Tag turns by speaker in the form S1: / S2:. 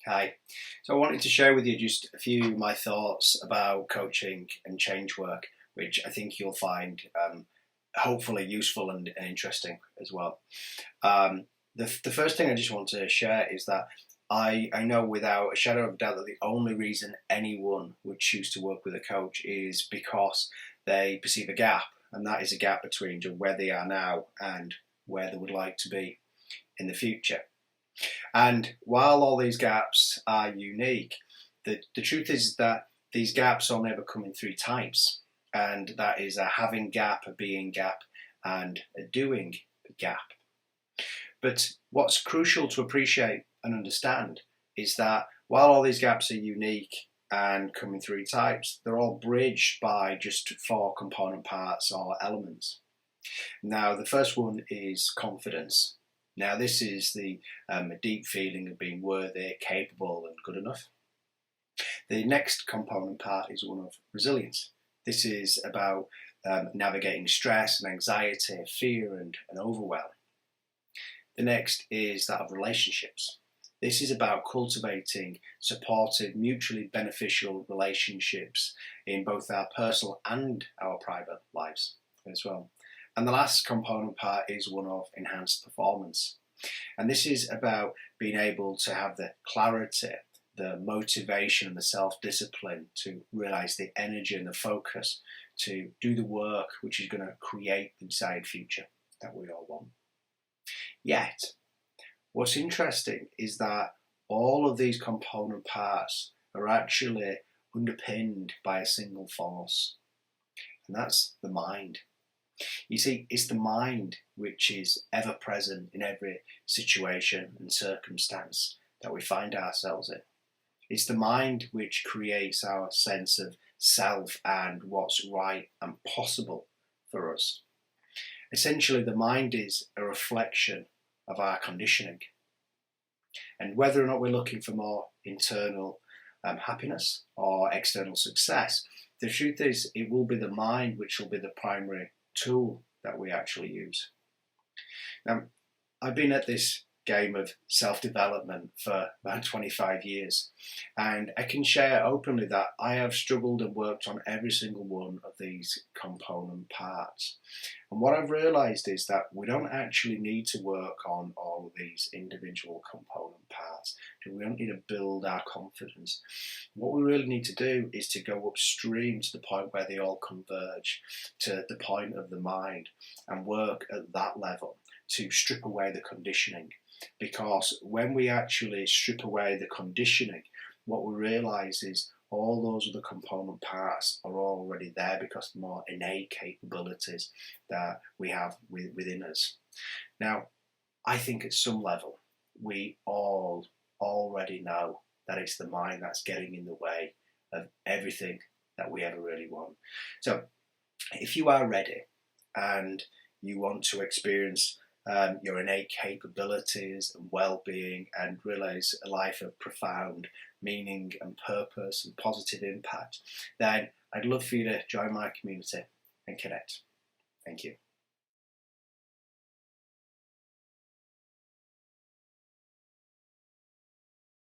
S1: Hi. So I wanted to share with you just a few of my thoughts about coaching and change work, which I think you'll find hopefully useful and interesting as well. The first thing I just want to share is that I know without a shadow of a doubt that the only reason anyone would choose to work with a coach is because they perceive a gap, and that is a gap between where they are now and where they would like to be in the future. And while all these gaps are unique, the truth is that these gaps only ever come in three types. And that is a having gap, a being gap, and a doing gap. But what's crucial to appreciate and understand is that while all these gaps are unique and come in three types, they're all bridged by just four component parts or elements. Now, the first one is confidence. Now, this is the deep feeling of being worthy, capable, and good enough. The next component part is one of resilience. This is about navigating stress and anxiety, fear, and overwhelm. The next is that of relationships. This is about cultivating supportive, mutually beneficial relationships in both our personal and our private lives as well. And the last component part is one of enhanced performance. And this is about being able to have the clarity, the motivation, and the self-discipline to realize the energy and the focus to do the work which is going to create the desired future that we all want. Yet, what's interesting is that all of these component parts are actually underpinned by a single force, and that's the mind. You see, it's the mind which is ever present in every situation and circumstance that we find ourselves in. It's the mind which creates our sense of self and what's right and possible for us. Essentially, the mind is a reflection of our conditioning. And whether or not we're looking for more internal happiness or external success, the truth is it will be the mind which will be the primary tool that we actually use. Now, I've been at this game of self-development for about 25 years, and I can share openly that I have struggled and worked on every single one of these component parts. And what I've realized is that we don't actually need to work on all of these individual component parts. We don't need to build our confidence. What we really need to do is to go upstream to the point where they all converge, to the point of the mind, and work at that level to strip away the conditioning. Because when we actually strip away the conditioning, what we realise is all those other component parts are already there because of the more innate capabilities that we have within us. Now, I think at some level, we all already know that it's the mind that's getting in the way of everything that we ever really want. So, if you are ready and you want to experience your innate capabilities and well-being and realize a life of profound meaning and purpose and positive impact, then I'd love for you to join my community and connect. Thank you.